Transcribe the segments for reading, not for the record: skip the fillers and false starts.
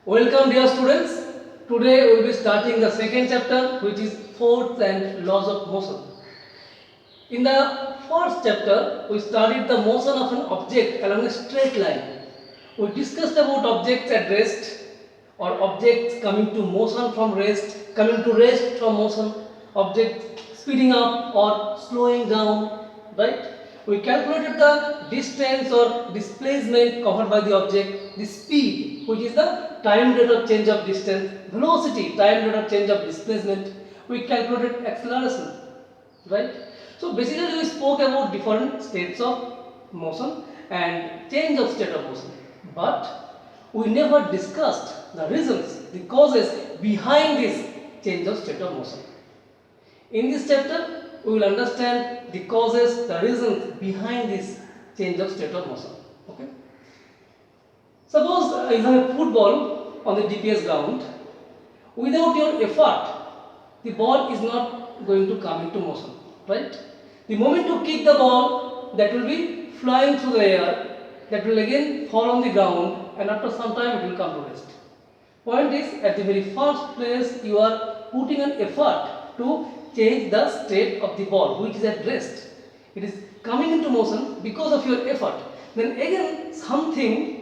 Welcome dear students. Today we will be starting the second chapter, which is force and laws of motion. In the first chapter we studied the motion of an object along a straight line. We discussed about objects at rest or objects coming to motion from rest, coming to rest from motion, objects speeding up or slowing down, right? We calculated the distance or displacement covered by the object, the speed, which is the time rate of change of distance, velocity, time rate of change of displacement. We calculated acceleration, right? So basically we spoke about different states of motion and change of state of motion, but we never discussed the reasons, the causes behind this change of state of motion. In this chapter, we will understand the causes, the reasons behind this change of state of motion. Okay. Suppose you have a football on the DPS ground. Without your effort, the ball is not going to come into motion, right? The moment you kick the ball, that will be flying through the air, that will again fall on the ground, and after some time it will come to rest. Point is, at the very first place, you are putting an effort to change the state of the ball, which is at rest. It is coming into motion because of your effort. Then again, something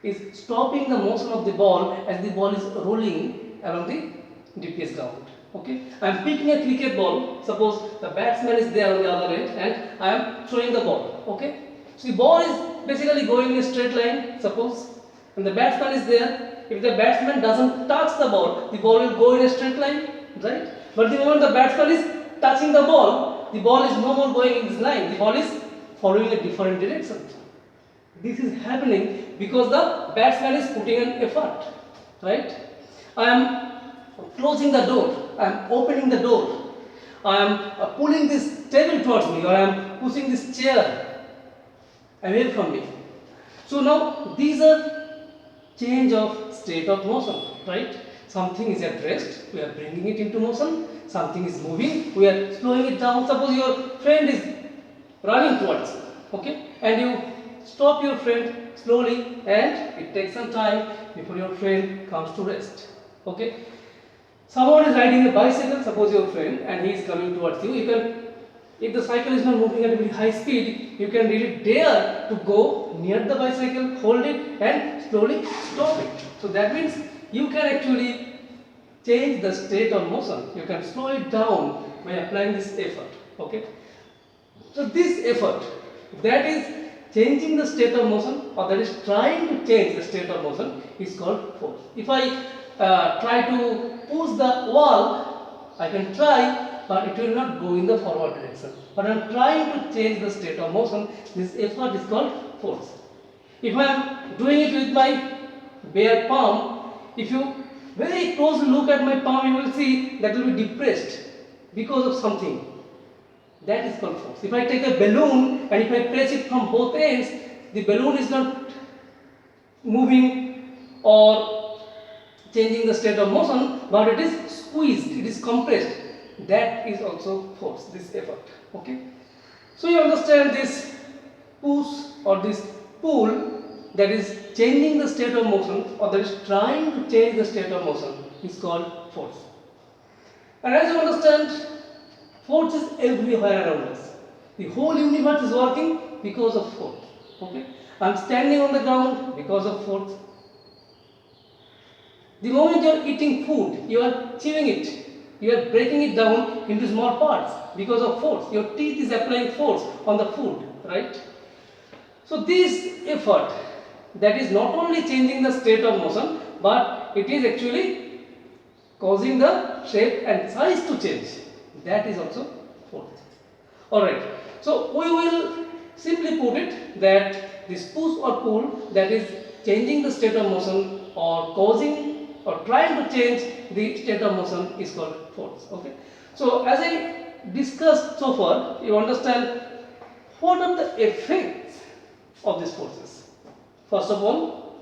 is stopping the motion of the ball as the ball is rolling along the DPS ground. Okay, I am picking a cricket ball. Suppose the batsman is there on the other end, and I am throwing the ball. Okay, so the ball is basically going in a straight line. Suppose, and the batsman is there. If the batsman doesn't touch the ball will go in a straight line, right? But the moment the batsman is touching the ball is no more going in this line. The ball is following a different direction. This is happening because the batsman is putting an effort, right? I am closing the door, I am opening the door, I am pulling this table towards me, or I am pushing this chair away from me. So now these are change of state of motion, right? Something is at rest, we are bringing it into motion. Something is moving, we are slowing it down. Suppose your friend is running towards you, okay, and you stop your friend slowly, and it takes some time before your friend comes to rest. Okay, someone is riding a bicycle, suppose your friend, and he is coming towards you. You can, if the cycle is not moving at a very high speed, you can really dare to go near the bicycle, hold it, and slowly stop it. So that means you can actually change the state of motion. You can slow it down by applying this effort. Okay. So this effort, that is changing the state of motion, or that is trying to change the state of motion, is called force. If I try to push the wall, I can try, but it will not go in the forward direction. But I am trying to change the state of motion. This effort is called force. If I am doing it with my bare palm, if you very closely look at my palm, you will see that will be depressed because of something. That is called force. If I take a balloon and if I press it from both ends, the balloon is not moving or changing the state of motion, but it is squeezed, it is compressed. That is also force, this effort. Okay. So you understand this push or this pull, that is changing the state of motion, or that is trying to change the state of motion, is called force. And as you understand, force is everywhere around us. The whole universe is working because of force. Okay? I am standing on the ground because of force. The moment you are eating food, you are chewing it, you are breaking it down into small parts because of force. Your teeth is applying force on the food, right? So this effort, that is not only changing the state of motion, but it is actually causing the shape and size to change. That is also force. Alright, so we will simply put it that this push or pull, that is changing the state of motion or causing or trying to change the state of motion, is called force. Okay. So as I discussed so far, you understand what are the effects of these forces. First of all,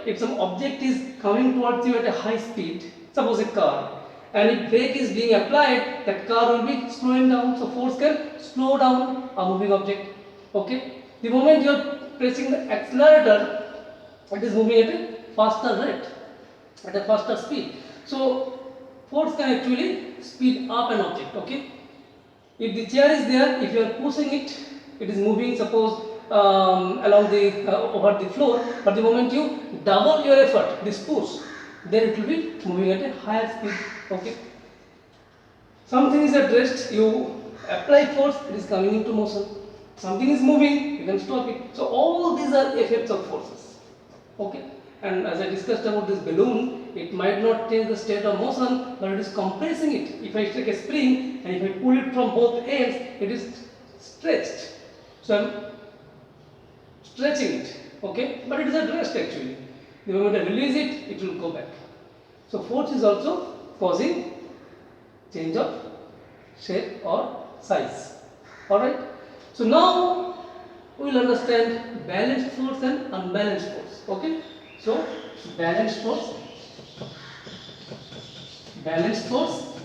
if some object is coming towards you at a high speed, suppose a car, and if brake is being applied, that car will be slowing down. So force can slow down a moving object. Okay. The moment you are pressing the accelerator, it is moving at a faster rate, at a faster speed. So force can actually speed up an object. Okay, if the chair is there, if you are pushing it, it is moving, suppose along the over the floor, but the moment you double your effort, this push, then it will be moving at a higher speed. Okay, something is at rest, you apply force, it is coming into motion. Something is moving, you can stop it. So all these are effects of forces. Okay, and as I discussed about this balloon, it might not change the state of motion, but it is compressing it. If I take a spring and if I pull it from both ends, it is stretched. So I am stretching it. Okay, but it is at rest actually. The moment I release it, it will go back. So force is also causing change of shape or size. Alright. So now we will understand balanced force and unbalanced force. Okay. So balanced force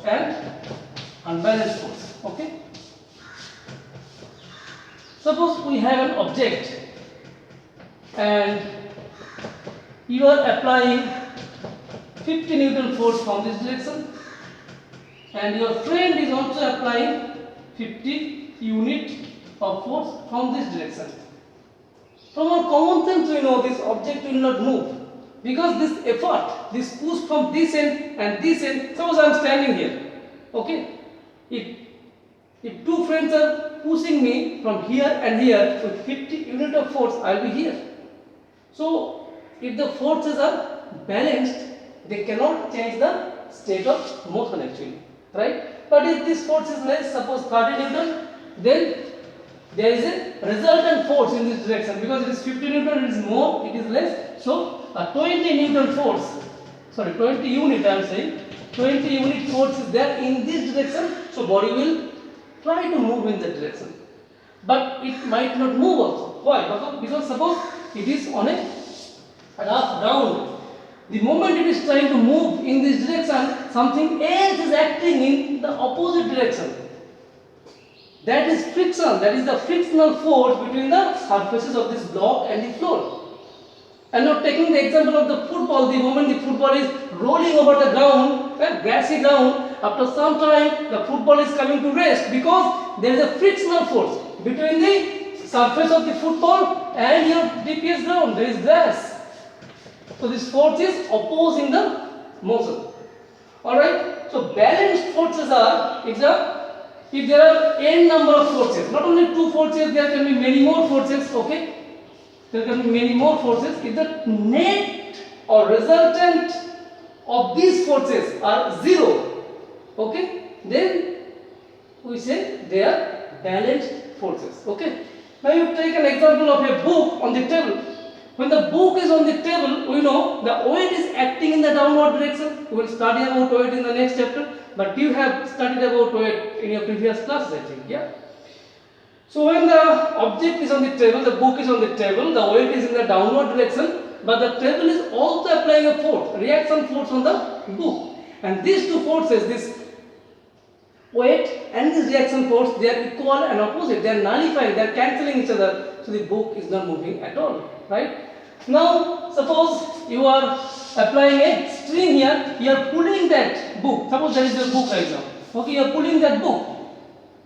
and unbalanced force. Okay. Suppose we have an object and you are applying 50 Newton force from this direction and your friend is also applying 50 unit of force from this direction. From our common sense we know this object will not move because this effort, this push from this end and this end, suppose I am standing here. Okay, if two friends are pushing me from here and here with 50 unit of force, I will be here. So if the forces are balanced, they cannot change the state of motion actually, right? But if this force is less, suppose 30 Newton, then there is a resultant force in this direction because it is 50 Newton, it is more, it is less. So a 20 Newton force, 20 unit I am saying, 20 unit force is there in this direction. So body will try to move in that direction. But it might not move also. Why? Because suppose it is on a rough ground. The moment it is trying to move in this direction, something else is acting in the opposite direction. That is friction, that is the frictional force between the surfaces of this block and the floor. And now taking the example of the football, the moment the football is rolling over the ground, grassy ground, after some time the football is coming to rest because there is a frictional force between the surface of the football and your DPS ground, there is grass. So this force is opposing the motion. Alright, so balanced forces are, if there are n number of forces, not only two forces, there can be many more forces, okay? There can be many more forces. If the net or resultant of these forces are zero, okay, then we say they are balanced forces, okay? Now you take an example of a book on the table. When the book is on the table, we know the weight is acting in the downward direction. We will study about weight in the next chapter, but you have studied about weight in your previous classes, I think, yeah? So when the object is on the table, the book is on the table, the weight is in the downward direction, but the table is also applying a force, reaction force on the book. And these two forces, this weight and this reaction force, they are equal and opposite, they are nullifying, they are cancelling each other, so the book is not moving at all, right? Now suppose you are applying a string here, you are pulling that book, suppose that is your book right now, okay, you are pulling that book,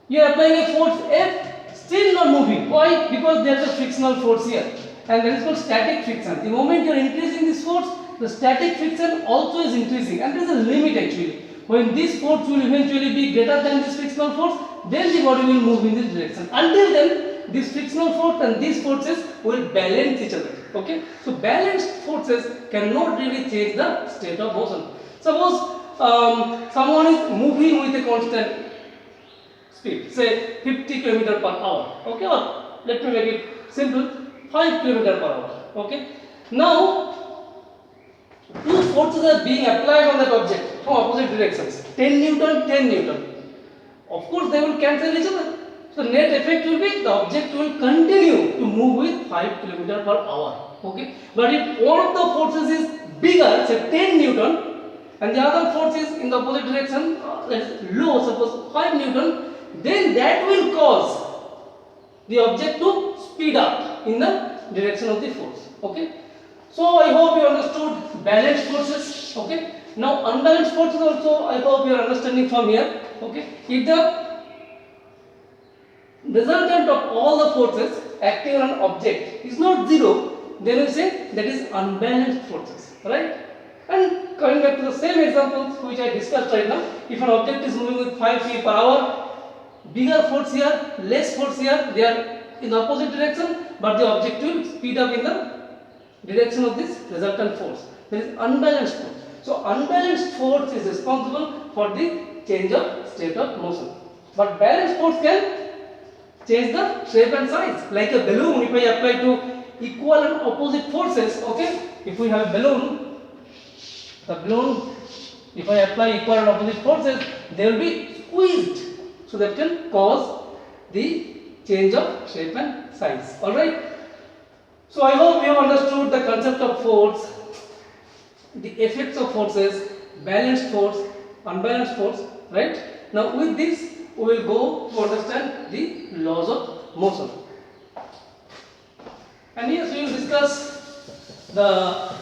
you are applying a force F, still not moving. Why? Because there is a frictional force here, and that is called static friction. The moment you are increasing this force, the static friction also is increasing, and there is a limit actually. When this force will eventually be greater than this frictional force, then the body will move in this direction. Until then, this frictional force and these forces will balance each other. Okay? So balanced forces cannot really change the state of motion. Suppose someone is moving with a constant speed, say 50 km per hour. Okay? Or let me make it simple, 5 km per hour. Okay? Now, two forces are being applied on that object from opposite directions, 10 Newton, 10 Newton. Of course, they will cancel each other. So, net effect will be the object will continue to move with 5 km per hour. Okay? But if one of the forces is bigger, say 10 Newton, and the other force is in the opposite direction, that is low, suppose 5 Newton, then that will cause the object to speed up in the direction of the force. Okay? So I hope you understood balanced forces. Okay. Now unbalanced forces also I hope you are understanding from here. Okay. If the resultant of all the forces acting on an object is not zero, then we say that is unbalanced forces, right? And coming back to the same examples which I discussed right now, if an object is moving with 5 feet per hour, bigger force here, less force here, they are in the opposite direction, but the object will speed up in the direction of this resultant force. There is unbalanced force. So unbalanced force is responsible for the change of state of motion. But balanced force can change the shape and size. Like a balloon, if I apply to equal and opposite forces, okay? If we have a balloon, the balloon, if I apply equal and opposite forces, they will be squeezed. So that can cause the change of shape and size. Alright? So I hope you have understood the concept of force, the effects of forces, balanced force, unbalanced force, right? Now with this we will go to understand the laws of motion. And yes, we will discuss the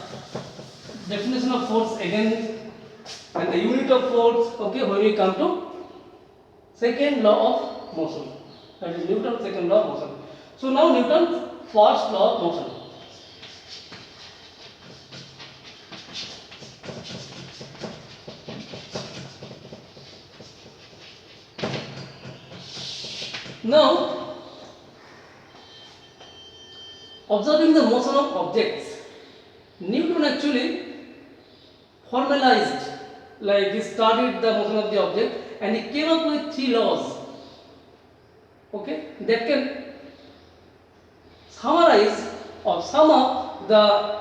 definition of force again and the unit of force, okay, when we come to second law of motion, that is Newton's second law of motion. So now Newton's first law of motion. Now, observing the motion of objects, Newton actually formalized, like he studied the motion of the object and he came up with 3 laws, okay, that can summarize or sum up the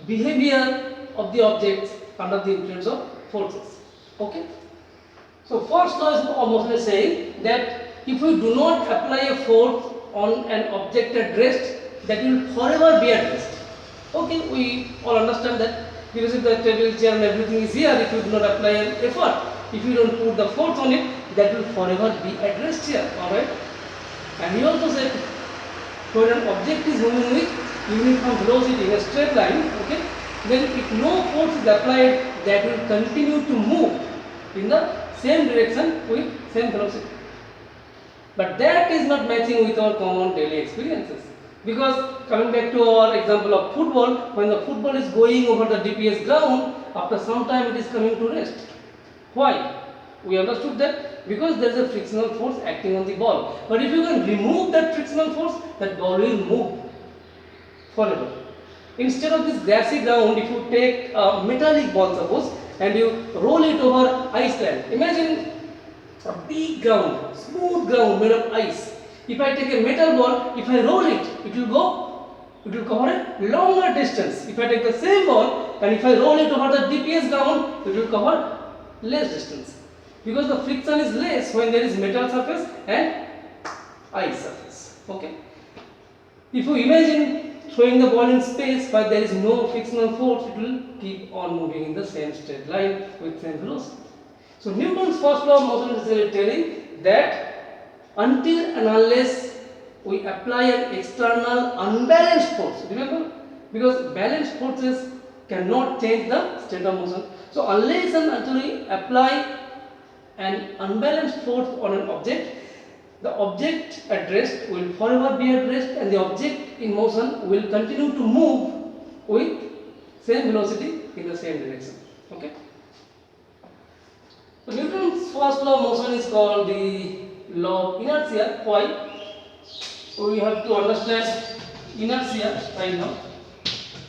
behavior of the objects under the influence of forces, okay. So first law of motion is saying that if we do not apply a force on an object at rest, that will forever be at rest. Okay, we all understand that, because if the table, chair and everything is here, if you do not apply an effort, if you don't put the force on it, that will forever be at rest here. Alright. And he also said when an object is moving with uniform velocity in a straight line, okay, then if no force is applied, that will continue to move in the same direction with same velocity. But that is not matching with our common daily experiences. Because coming back to our example of football, when the football is going over the DPS ground, after some time it is coming to rest. Why? We understood that because there is a frictional force acting on the ball. But if you can remove that frictional force, that ball will move forever. Instead of this grassy ground, if you take a metallic ball suppose and you roll it over ice land, imagine a big ground, smooth ground made of ice. If I take a metal ball, if I roll it, it will cover a longer distance. If I take the same ball and if I roll it over the DPS ground, it will cover less distance. Because the friction is less when there is metal surface and ice surface. Okay. If you imagine throwing the ball in space but there is no frictional force, it will keep on moving in the same straight line with same velocity. So Newton's first law of motion is telling that until and unless we apply an external unbalanced force, remember, because balanced forces cannot change the state of motion. So unless and until we apply an unbalanced force on an object, the object at rest will forever be at rest and the object in motion will continue to move with same velocity in the same direction. Okay. So Newton's first law of motion is called the law of inertia. Why? So we have to understand inertia right now.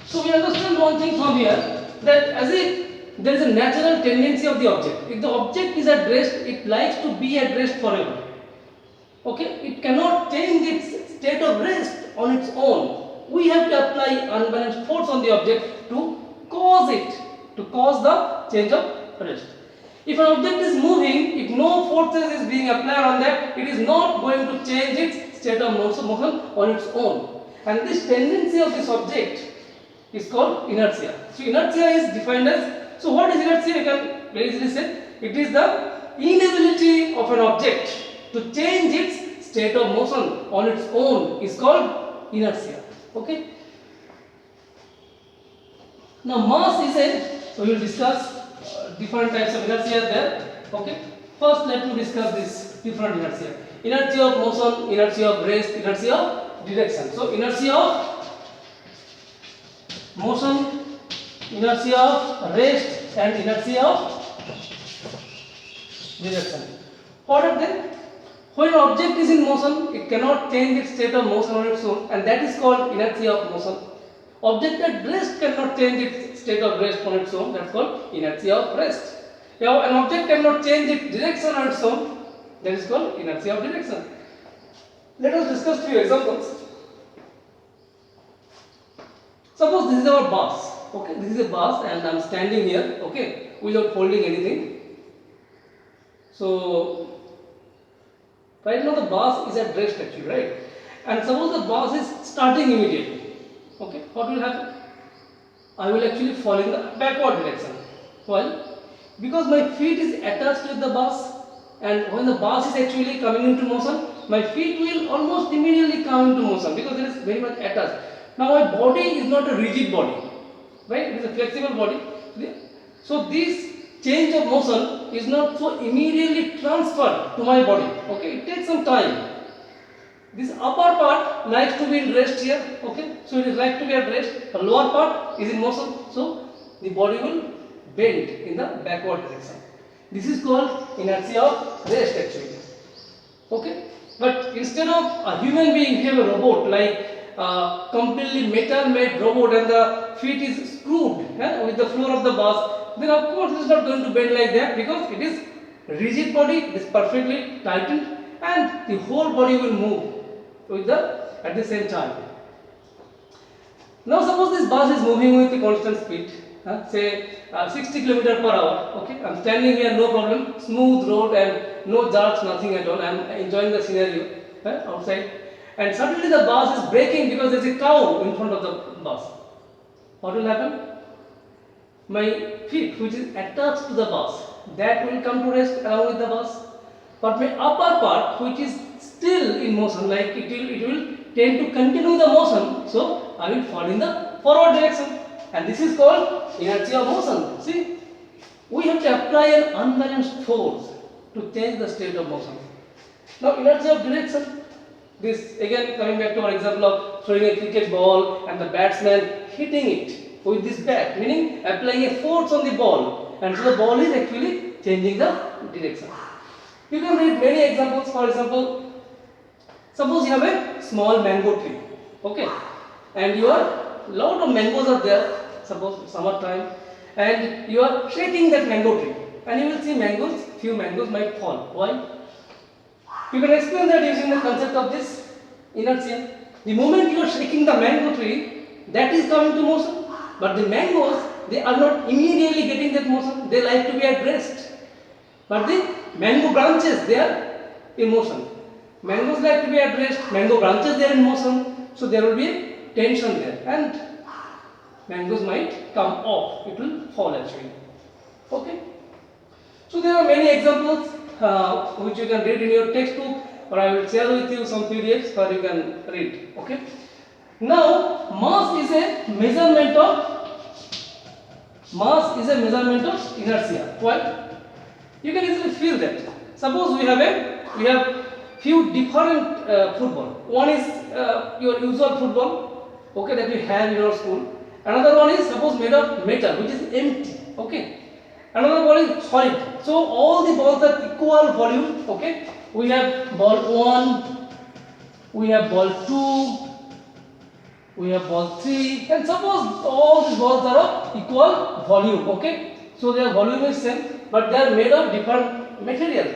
So we understand one thing from here, that as if there is a natural tendency of the object. If the object is at rest, it likes to be at rest forever. Okay, it cannot change its state of rest on its own. We have to apply unbalanced force on the object to cause the change of rest. If an object is moving, if no forces is being applied on that, it is not going to change its state of motion on its own. And this tendency of this object is called inertia. So inertia is defined as, so what is inertia? You can very easily say, it is the inability of an object to change its state of motion on its own is called inertia. Okay. Now mass is a, we will discuss different types of inertia there. Okay, first let me discuss this different inertia: inertia of motion, inertia of rest, inertia of direction. So inertia of motion, inertia of rest, and inertia of direction. What are they? When an object is in motion, it cannot change its state of motion on its own, and that is called inertia of motion. Object at rest cannot change its state of rest on its own, that's called inertia of rest. Now, an object cannot change its direction on its own, that is called inertia of direction. Let us discuss few examples. Suppose this is our bus. Okay, this is a bus and I am standing here, okay, without holding anything. So right now the bus is at rest actually, right? And suppose the bus is starting immediately. Okay, what will happen? I will actually fall in the backward direction. Why? Because my feet is attached with the bus, and when the bus is actually coming into motion, my feet will almost immediately come into motion because it is very much attached. Now my body is not a rigid body, right? It is a flexible body. So this change of motion is not so immediately transferred to my body. Okay, it takes some time. This upper part likes to be in rest here. Okay, so it is like to be at rest. The lower part is in motion, so the body will bend in the backward direction. This is called inertia of rest actually. Okay, but instead of a human being, we have a robot like completely metal made robot, and the feet is screwed with the floor of the bus. Then of course it is not going to bend like that because it is rigid body, it is perfectly tightened, and the whole body will move with the at the same time. Now suppose this bus is moving with a constant speed, say 60 km/h. Okay, I am standing here, no problem, smooth road and no jerks, nothing at all. I am enjoying the scenario outside, and suddenly the bus is braking because there is a cow in front of the bus. What will happen? My feet, which is attached to the bus, that will come to rest along with the bus. But my upper part, which is still in motion, like it will tend to continue the motion, so I will fall in the forward direction, and this is called inertia of motion. See, we have to apply an unbalanced force to change the state of motion. Now inertia of direction, this again coming back to our example of throwing a cricket ball and the batsman hitting it with this bat, meaning applying a force on the ball, and so the ball is actually changing the direction. You can read many examples. For example, suppose you have a small mango tree, okay, and you are lot of mangoes are there, suppose summertime, and you are shaking that mango tree, and you will see mangoes, few mangoes might fall. Why? You can explain that using the concept of this inertia. The moment you are shaking the mango tree, that is coming to motion, but the mangoes, they are not immediately getting that motion, they like to be at rest. But the mango branches, they are in motion. Mangoes like to be at rest, mango branches, they are in motion, so there will be a tension there, and mangoes might come off, it will fall actually. Okay, so there are many examples which you can read in your textbook, or I will share with you some PDFs where you can read. Okay, now mass is a measurement of inertia. Why? You can easily feel that. Suppose we have few different football. One is your usual football, okay, that we have in our school. Another one is suppose made of metal, which is empty. Okay, another ball is solid. So all the balls are equal volume. Okay, we have ball 1, we have ball 2, we have ball 3, and suppose all these balls are of equal volume. Okay, so their volume is same, but they are made of different material.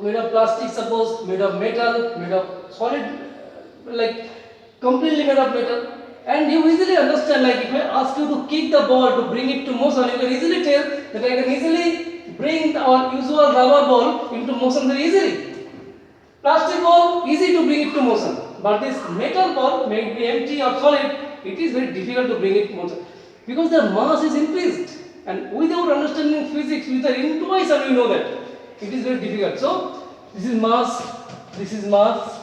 Made of plastic, suppose made of metal, made of solid, like completely made of metal. And you easily understand, like if I ask you to kick the ball to bring it to motion, you can easily tell that I can easily bring our usual rubber ball into motion very easily. Plastic ball, easy to bring it to motion, but this metal ball, may be empty or solid, it is very difficult to bring it to motion because their mass is increased, and without understanding physics, with the intuition, we know that it is very difficult. So this is mass, this is mass,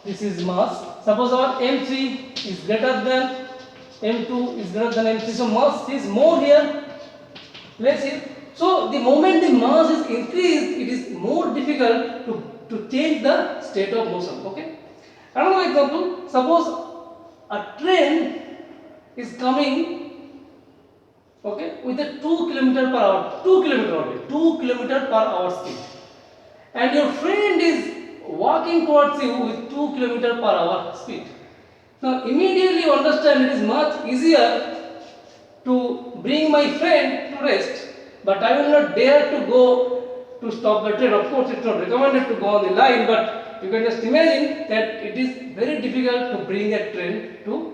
this is mass. Suppose our m3 is greater than m2 is greater than m3, so mass is more here, less here. So the moment the mass is increased, it is more difficult to change the state of motion. Okay. Another example, suppose a train is coming, okay, with a 2 km per hour, 2 km only, 2 km per hour speed, and your friend is walking towards you with 2 km per hour speed. Now immediately you understand it is much easier to bring my friend to rest, but I will not dare to go to stop the train. Of course, it's not recommended to go on the line, but you can just imagine that it is very difficult to bring a train to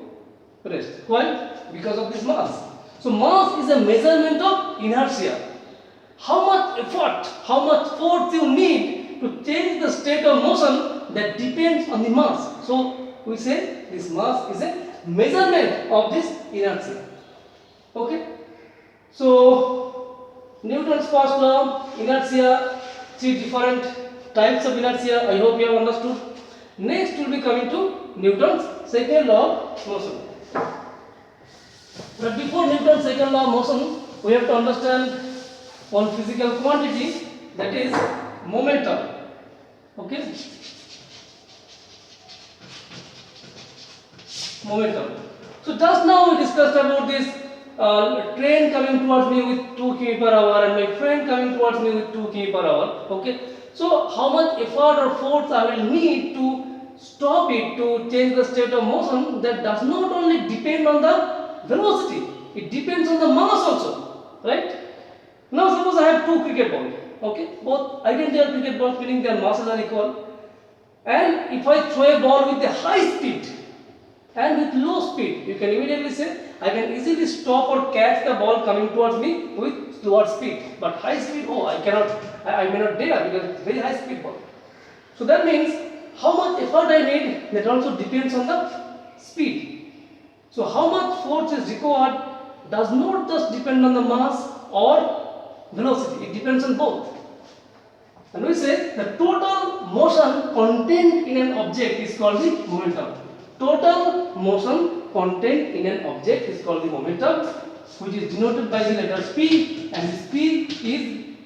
rest. Why? Because of this mass. So mass is a measurement of inertia. How much effort, how much force you need to change the state of motion, that depends on the mass. So we say this mass is a measurement of this inertia. Okay. So Newton's first law, inertia, three different types of inertia. I hope you have understood. Next we'll be coming to Newton's second law of motion. But before Newton's second law of motion, we have to understand one physical quantity, that is momentum. Okay. Momentum. So just now we discussed about this train coming towards me with 2 km per hour and my friend coming towards me with 2 km per hour. Okay. So how much effort or force I will need to stop it, to change the state of motion, that does not only depend on the velocity, it depends on the mass also, right? Now suppose I have two cricket balls, okay, both identical cricket balls, meaning their masses are equal, and if I throw a ball with a high speed and with low speed, you can immediately say I can easily stop or catch the ball coming towards me with lower speed, but high speed, oh, I cannot, I may not dare, because it's very high speed ball. So that means how much effort I need, that also depends on the speed. So how much force is required does not just depend on the mass or velocity, it depends on both. And we say the total motion contained in an object is called the momentum. Total motion contained in an object is called the momentum, which is denoted by the letter P, and this P is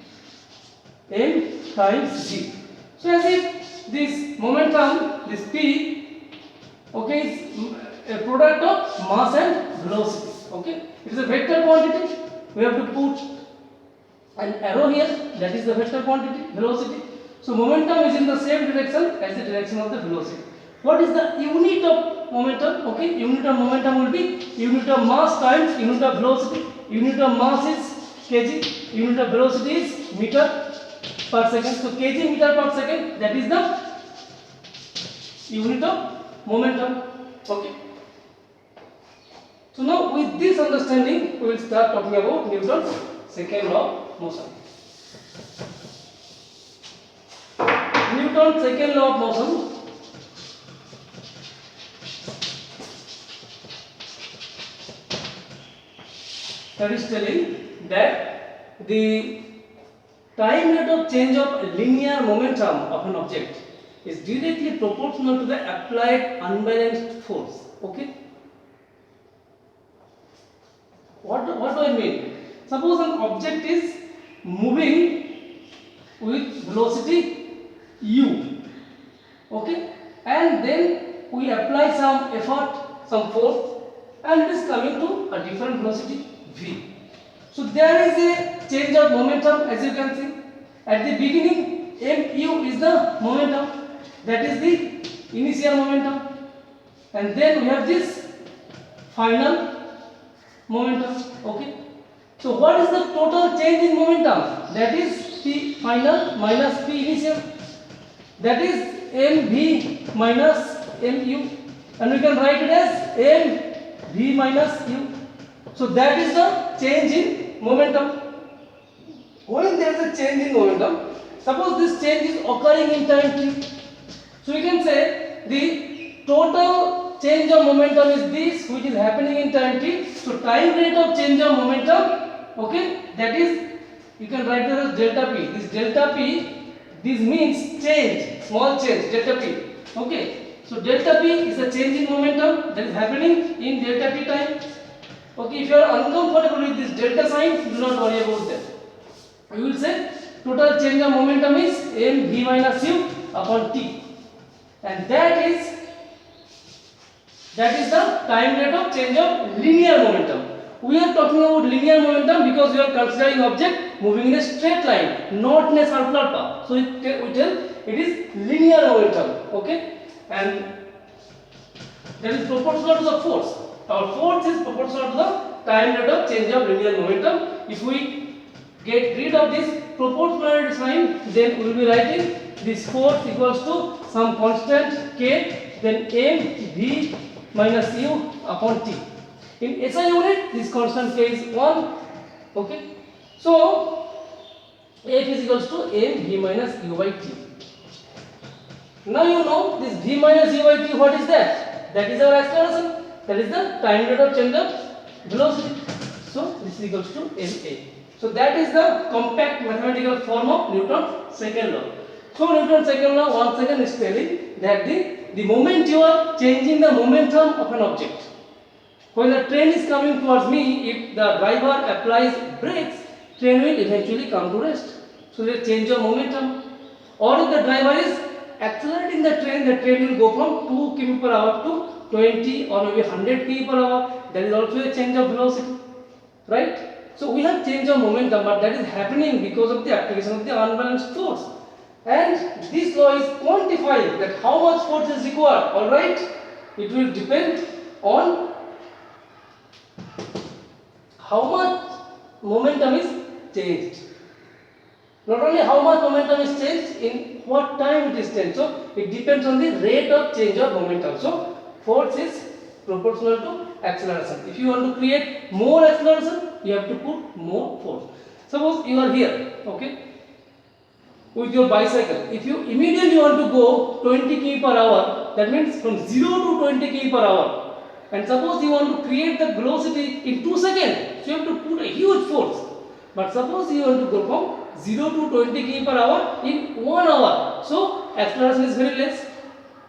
m times g. So as if this momentum, this P, okay, is a product of mass and velocity. Okay, it is a vector quantity. We have to put an arrow here, that is the vector quantity, velocity. So momentum is in the same direction as the direction of the velocity. What is the unit of momentum? Okay, unit of momentum will be unit of mass times unit of velocity. Unit of mass is kg, unit of velocity is meter per second. So kg meter per second, that is the unit of momentum. Okay. So now with this understanding, we will start talking about Newton's second law of motion. Newton's second law of motion that is telling that the time rate of change of linear momentum of an object is directly proportional to the applied unbalanced force. Okay. What do I mean? Suppose an object is moving with velocity u, okay, and then we apply some effort, some force, and it is coming to a different velocity v. So there is a change of momentum, as you can see. At the beginning, mu is the momentum, that is the initial momentum, and then we have this final momentum. Okay. So what is the total change in momentum? That is P final minus P initial. That is mv minus mu, and we can write it as mv minus u. So that is the change in momentum. When there is a change in momentum, suppose this change is occurring in time t. So we can say the total change of momentum is this, which is happening in time t. So time rate of change of momentum, okay, that is, you can write it as delta p. This delta p, this means change, small change, delta p. Okay. So delta p is a change in momentum that is happening in delta t time. Okay, if you are uncomfortable with this delta sign, do not worry about that. We will say total change of momentum is mv minus u upon t, and that is the time rate of change of linear momentum. We are talking about linear momentum because we are considering object moving in a straight line, not in a circular path. So we tell it is linear momentum. Okay, and that is proportional to the force. Our force is proportional to the time rate of change of linear momentum. If we get rid of this proportionality sign, then we will be writing this force equals to some constant k, then m v minus u upon t. In SI unit, this constant k is 1. Okay, so F is equals to m v minus u by t. Now you know this v minus u by t. What is that? That is our acceleration. That is the time rate of change of velocity. So this is equals to ma. So that is the compact mathematical form of Newton's second law. So Newton's second law once again is telling that the moment you are changing the momentum of an object, when the train is coming towards me, if the driver applies brakes, train will eventually come to rest. So there is change of momentum. Or if the driver is accelerating the train will go from 2 km per hour to 20 or maybe 100 km per hour. That is also a change of velocity, right? So we have change of momentum, but that is happening because of the application of the unbalanced force. And this law is quantifying that how much force is required. All right, it will depend on how much momentum is changed. Not only how much momentum is changed, in what time it is changed. So it depends on the rate of change of momentum. So force is proportional to acceleration. If you want to create more acceleration, you have to put more force. Suppose you are here, okay, with your bicycle. If you immediately want to go 20 km per hour, that means from 0 to 20 km per hour. And suppose you want to create the velocity in 2 seconds, so you have to put a huge force. But suppose you want to go from 0 to 20 km per hour in 1 hour, so acceleration is very less.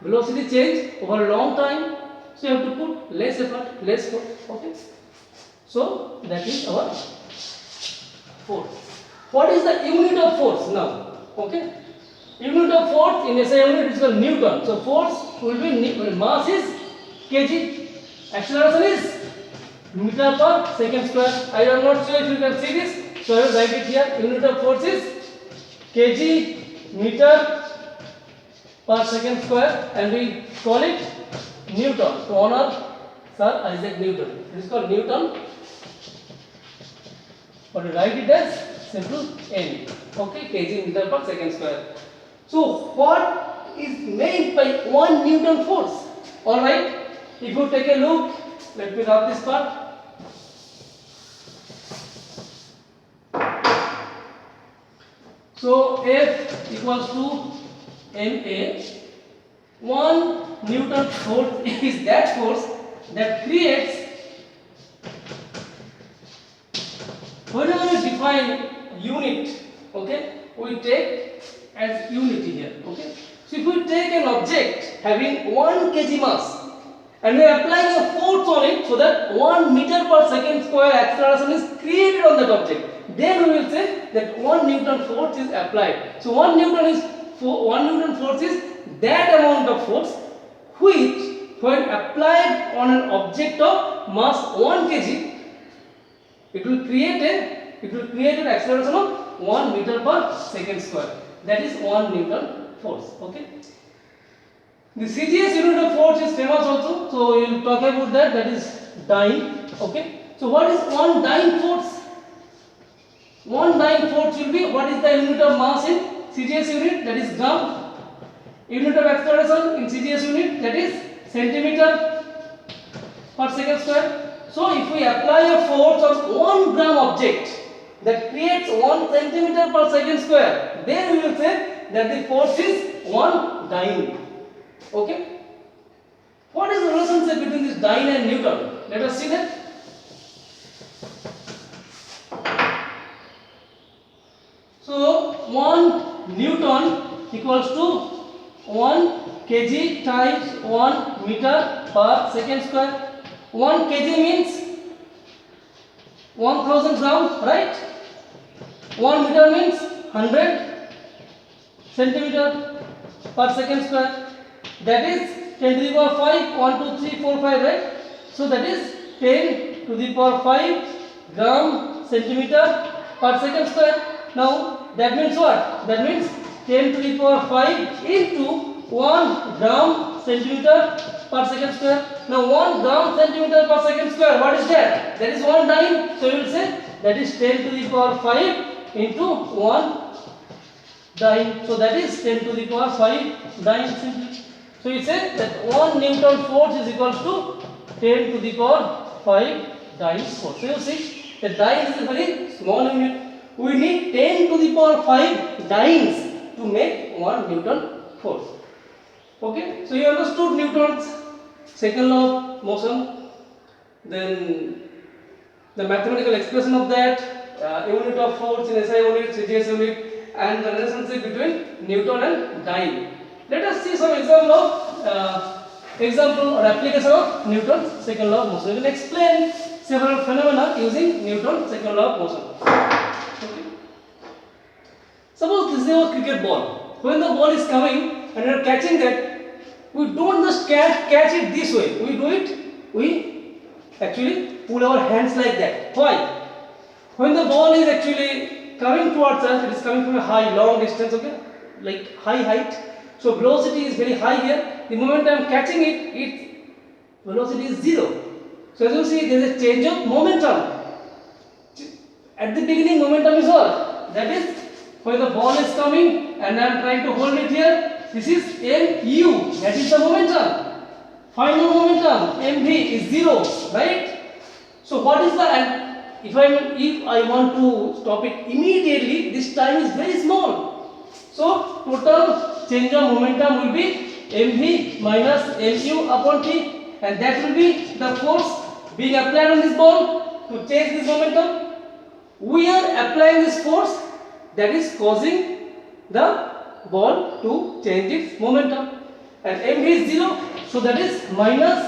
Velocity change over a long time, so you have to put less effort, less force. Okay, so that is our force. What is the unit of force now? Okay, unit of force in SI unit is called Newton. So force will be, mass is kg, acceleration is meter per second square. I am not sure if you can see this, so I will write it here. Unit of force is kg meter per second square, and we call it Newton to honor Sir Isaac Newton. It is called Newton, but we write it as simple N. Okay, kg meter per second square. So what is meant by 1 Newton force? All right, if you take a look, let me rub this part. So F equals to ma. 1 Newton force is that force that creates, whenever we define unit, okay, we take as unity here. Okay, so if we take an object having 1 kg mass and we are applying a force on it so that 1 meter per second square acceleration is created on that object, then we will say that 1 Newton force is applied. So 1 Newton force is that amount of force which, when applied on an object of mass 1 kg, it will create an acceleration of 1 meter per second square. That is 1 Newton force. Okay. The CGS unit of force is famous also, so we will talk about that. That is dyne. Okay. So what is 1 dyne force? 1 dyne force will be, what is the unit of mass in CGS unit? That is gram. Unit of acceleration in CGS unit, that is centimeter per second square. So if we apply a force on 1 gram object that creates 1 centimeter per second square, then we will say that the force is 1 dyne. Okay. What is the relationship between this dyne and Newton? Let us see that. So 1 Newton equals to 1 kg times 1 meter per second square. 1 kg means 1000 gram, right? 1 meter means 100 centimeter per second square. That is 10 to the power 5, 1, 2, 3, 4, 5, right? So that is 10 to the power 5 gram centimeter per second square. Now that means what? That means 10 to the power 5 into 1 gram centimeter per second square. Now 1 gram centimeter per second square, what is that? That is 1 dyne. So you will say that is 10 to the power 5 into 1 dyne. So that is 10 to the power 5 dyne simply. So you say that 1 Newton force is equal to 10 to the power 5 dyne force. So you see the dyne is a very small unit. We need 10 to the power 5 dynes to make 1 Newton force. Okay, so you understood Newton's second law of motion, then the mathematical expression of that, unit of force in SI unit, CGS unit, and the relationship between Newton and dyne. Let us see some example or application of Newton's second law of motion. We will explain several phenomena using Newton's second law of motion. Okay. Suppose this is our cricket ball. When the ball is coming and we are catching that, we don't just catch it this way. We do it, we actually pull our hands like that. Why? When the ball is actually coming towards us, it is coming from a high, long distance, okay, like high height. So velocity is very high here. The moment I am catching it, its velocity is 0. So as you see, there is a change of momentum. At the beginning, momentum is what? That is when the ball is coming and I am trying to hold it here. This is mu. That is the momentum. Final momentum mv is 0, right? So what is the, and if I want to stop it immediately, this time is very small. So total change of momentum will be mv minus mu upon t, and that will be the force being applied on this ball to change this momentum. We are applying this force that is causing the ball to change its momentum, and mv is 0, so that is minus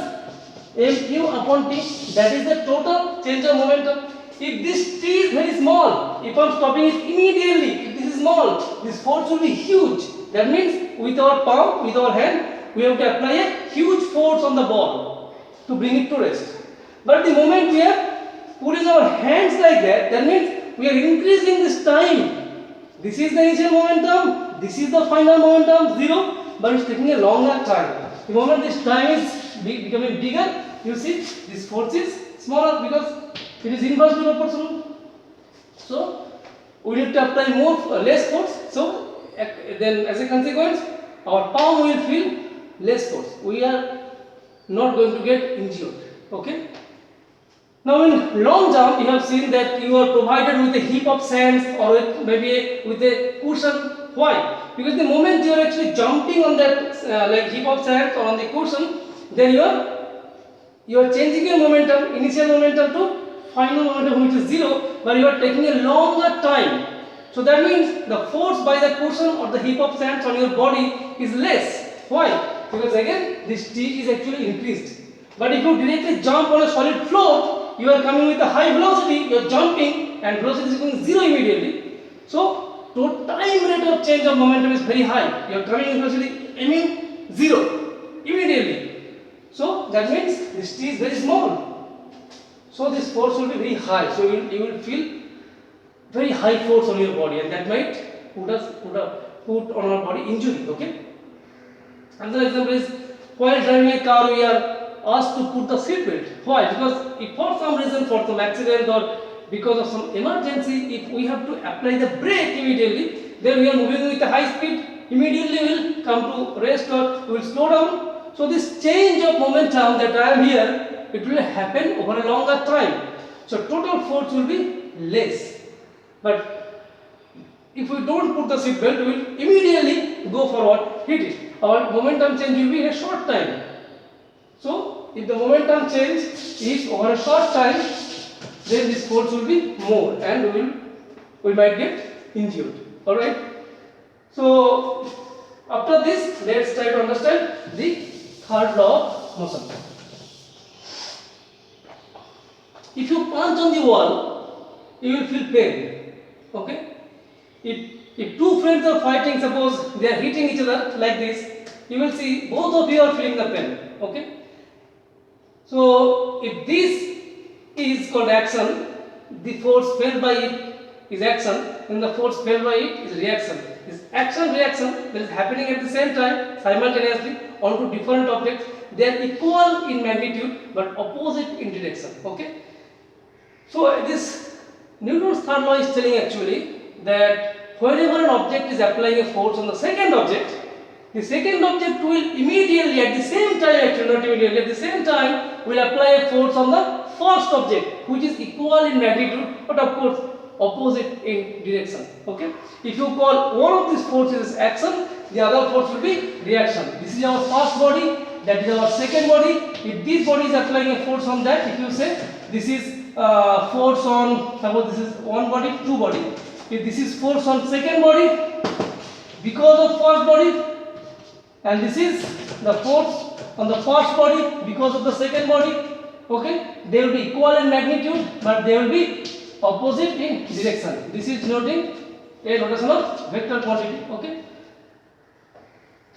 mu upon t, that is the total change of momentum. If this t is very small, if I am stopping it immediately, if this is small, this force will be huge. That means with our palm, with our hand, we have to apply a huge force on the ball to bring it to rest. But the moment we are putting our hands like that, that means we are increasing this time. This is the initial momentum, this is the final momentum, 0, but it's taking a longer time. The moment this time is becoming bigger, you see this force is smaller because it is inversely proportional. So we need to apply less force. So then as a consequence, our palm will feel less force. We are not going to get injured. Okay. Now in long jump, you have seen that you are provided with a heap of sands or with a cushion. Why? Because the moment you are actually jumping on that like heap of sands or on the cushion, then you are changing your momentum, initial momentum to final momentum, which is 0, but you are taking a longer time. So that means the force by the cushion or the heap of sands on your body is less. Why? Because again this t is actually increased. But if you directly jump on a solid floor, you are coming with a high velocity, you are jumping and velocity is going 0 immediately. So the time rate of change of momentum is very high. You are coming in velocity aiming 0 immediately. So that means this t is very small. So this force will be very high. So you will feel very high force on your body, and that might put on our body injury. Okay. Another example is while driving a car, we are asked to put the seat belt. Why? Because if for some reason, for some accident or because of some emergency, if we have to apply the brake immediately, then we are moving with a high speed, immediately we will come to rest or we will slow down. So this change of momentum that I am here, it will happen over a longer time. So total force will be less. But if we don't put the seat belt, we will immediately go forward, hit it. Our momentum change will be in a short time. So if the momentum change is over a short time, then this force will be more and we might get injured. Alright. So After this, let's try to understand the third law of motion. If you punch on the wall, you will feel pain. Okay? If two friends are fighting, suppose they are hitting each other like this, you will see both of you are feeling the pain. Okay? So if this is called action, the force felt by it is action, and the force felt by it is reaction. This action reaction that is happening at the same time simultaneously onto different objects. They are equal in magnitude but opposite in direction. Okay. So this Newton's third law is telling actually that whenever an object is applying a force on the second object, the second object will immediately at the same time, actually not immediately, at the same time will apply a force on the first object which is equal in magnitude but of course opposite in direction. Okay. If you call one of these forces action, the other force will be reaction. This is our first body, that is our second body. If this body is applying a force on that, if you say this is force on, suppose this is one body, two body. If this is force on second body because of first body, and this is the force on the first body because of the second body, okay, they will be equal in magnitude but they will be opposite in direction. This is denoting a notation of vector quantity. Okay.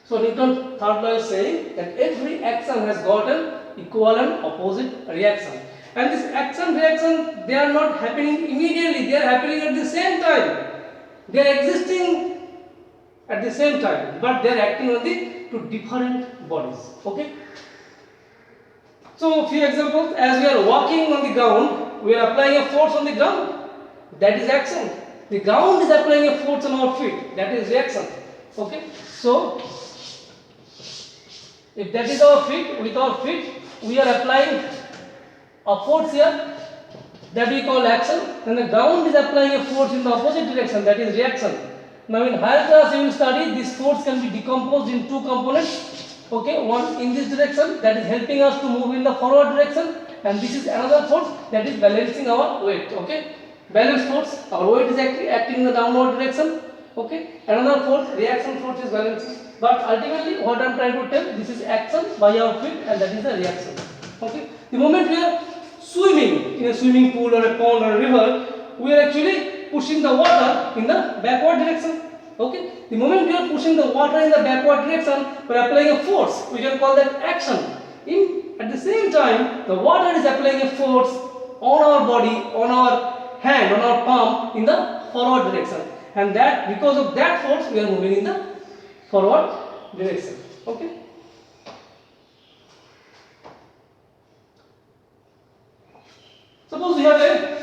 So Newton's third law is saying that every action has got an equal and opposite reaction. And this action reaction, they are not happening immediately, they are happening at the same time. They are existing at the same time, but they are acting on the two different bodies. Okay. So few examples, as we are walking on the ground, we are applying a force on the ground, that is action. The ground is applying a force on our feet, that is reaction. Okay. So if that is our feet, with our feet we are applying a force here, that we call action. Then the ground is applying a force in the opposite direction, that is reaction. Now in higher class you will study this force can be decomposed in two components. Okay, one in this direction, that is helping us to move in the forward direction, and this is another force that is balancing our weight. Okay, balance force, our weight is actually acting in the downward direction. Okay, another force, reaction force, is balancing. But ultimately what I am trying to tell, this is action by our feet and that is the reaction. Okay, the moment we are swimming in a swimming pool or a pond or a river, we are actually pushing the water in the backward direction. Okay, the moment we are pushing the water in the backward direction, we are applying a force. We can call that action. At the same time, the water is applying a force on our body, on our hand, on our palm in the forward direction, and that because of that force we are moving in the forward direction. Okay. Suppose we have a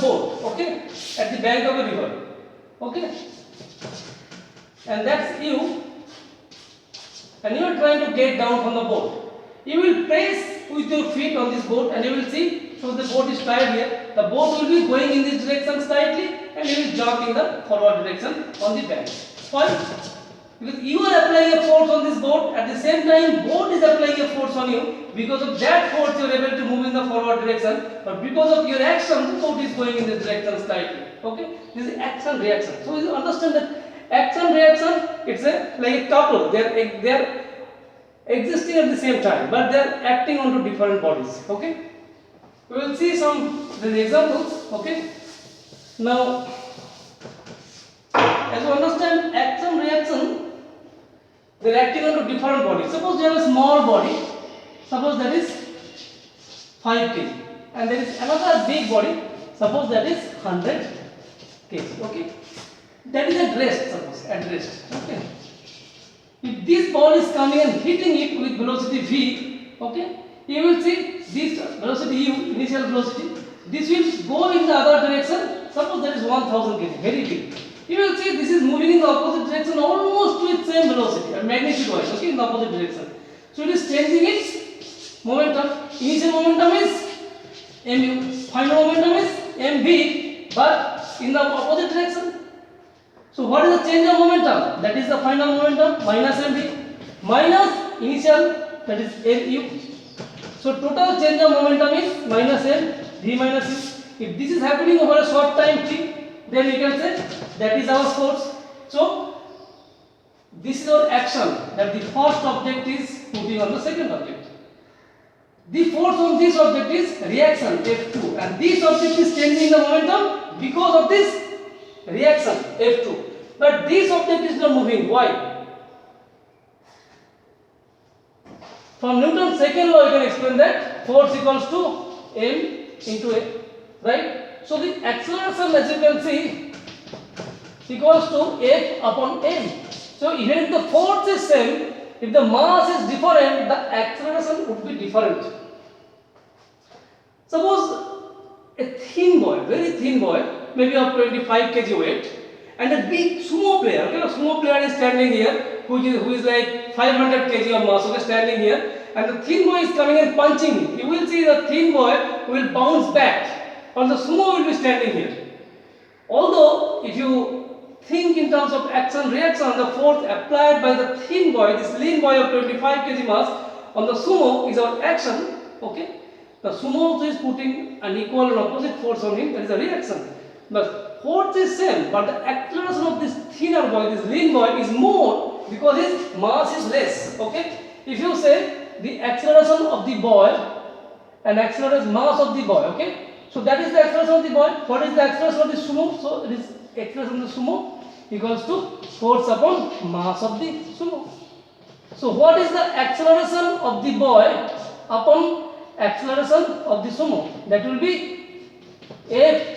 boat, okay, at the bank of a river, okay, and that's you, and you are trying to get down from the boat. You will press with your feet on this boat and you will see, so the boat is tied here, the boat will be going in this direction slightly and you will jump in the forward direction on the bank. Why? Because you are applying a force on this boat, at the same time boat is applying a force on you. Because of that force you are able to move in the forward direction, but because of your action the boat is going in the direction slightly. Okay, this is action reaction. So you understand that action reaction, it's like a couple. They are existing at the same time, but they are acting onto different bodies. Okay, we will see some examples. Okay, now as you understand action reaction, they are acting onto different bodies. Suppose you have a small body, suppose that is 5 kg, and there is another big body, suppose that is 100 kg. Okay, that is at rest, suppose at rest. Okay, if this ball is coming and hitting it with velocity v, okay, you will see this velocity u, initial velocity, this will go in the other direction. Suppose that is 1000 kg, very big. You will see this is moving in the opposite direction almost with same velocity and magnitude wise. Okay, in the opposite direction. So it is changing its momentum. Initial momentum is mu, final momentum is mv, but in the opposite direction. So what is the change of momentum? That is the final momentum minus mv minus initial, that is mu. So total change of momentum is minus m v minus u. If this is happening over a short time t, then we can say that is our force. So this is our action, that the first object is putting on the second object. The force on this object is reaction F2, and this object is changing the momentum because of this reaction F2. But this object is not moving. Why? From Newton's second law, you can explain that force equals to m into a, right? So the acceleration, as you can see, equals to F upon m. So even if the force is same, if the mass is different, the acceleration would be different. Suppose a thin boy, very thin boy, maybe of 25 kg weight, and a big sumo player. Okay, a sumo player is standing here, who is like 500 kg of mass. Okay, standing here, and the thin boy is coming and punching him. You will see the thin boy will bounce back, or the sumo will be standing here. Although, if you think in terms of action reaction, the force applied by the thin boy, this lean boy of 25 kg mass, on the sumo is our action. Okay. The sumo also is putting an equal and opposite force on him, that is a reaction. But force is same, but the acceleration of this thinner boy, this lean boy, is more because his mass is less. Okay? If you say the acceleration of the boy and acceleration mass of the boy, okay? So that is the acceleration of the boy. What is the acceleration of the sumo? So it is acceleration of the sumo equals to force upon mass of the sumo. So what is the acceleration of the boy upon acceleration of the sumo? That will be F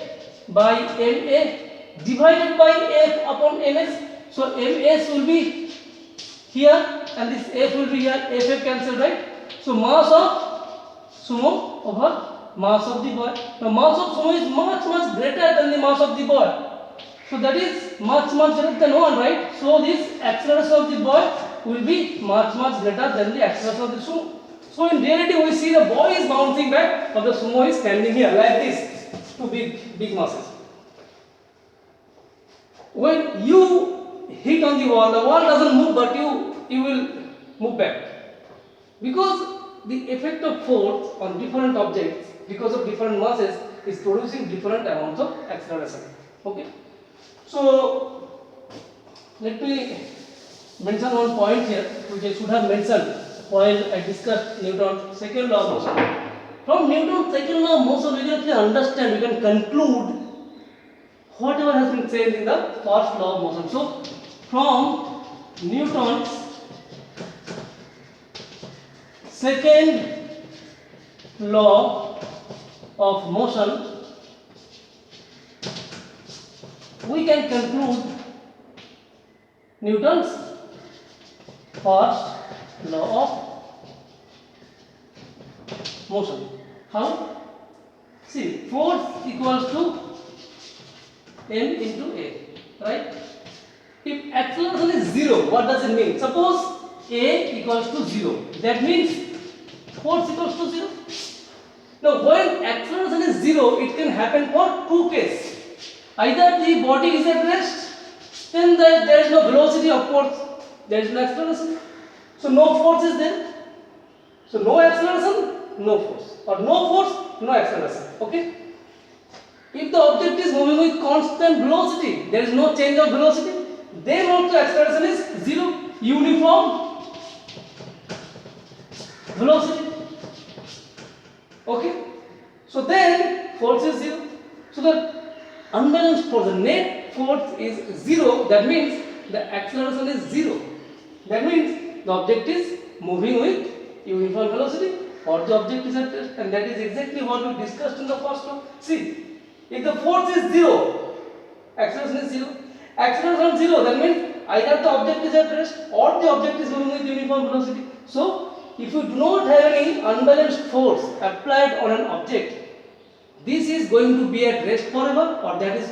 by ma divided by F upon ms. So ms will be here and this F will be here. F cancel, right? So mass of sumo over mass of the boy. Now mass of sumo is much greater than the mass of the boy. So that is much greater than 1, right? So this acceleration of the boy will be much greater than the acceleration of the sumo. So in reality, we see the boy is bouncing back, but the sumo is standing here like this, two big masses. When you hit on the wall doesn't move, but you will move back, because the effect of force on different objects because of different masses is producing different amounts of acceleration. Okay. So let me mention one point here, which I should have mentioned while I discussed Newton's second law of motion. From Newton's second law of motion, we can actually understand, we can conclude whatever has been said in the first law of motion. So, from Newton's second law of motion, we can conclude Newton's first law of motion. How? See, force equals to m into a, right? If acceleration is 0, what does it mean? Suppose a equals to 0, that means force equals to 0. Now, when acceleration is 0, it can happen for two cases. Either the body is at rest, then there is no velocity, of course, there is no acceleration. So no force is there. So no acceleration, no force. Or no force, no acceleration. Okay? If the object is moving with constant velocity, there is no change of velocity, then also acceleration is 0, uniform velocity. Okay? So then force is 0. So the unbalanced force, the net force is 0, that means the acceleration is 0. That means the object is moving with uniform velocity, or the object is at rest, and that is exactly what we discussed in the first one. See, if the force is 0, acceleration is 0. Acceleration is 0, that means either the object is at rest or the object is moving with uniform velocity. So, if you do not have any unbalanced force applied on an object, this is going to be at rest forever, or that is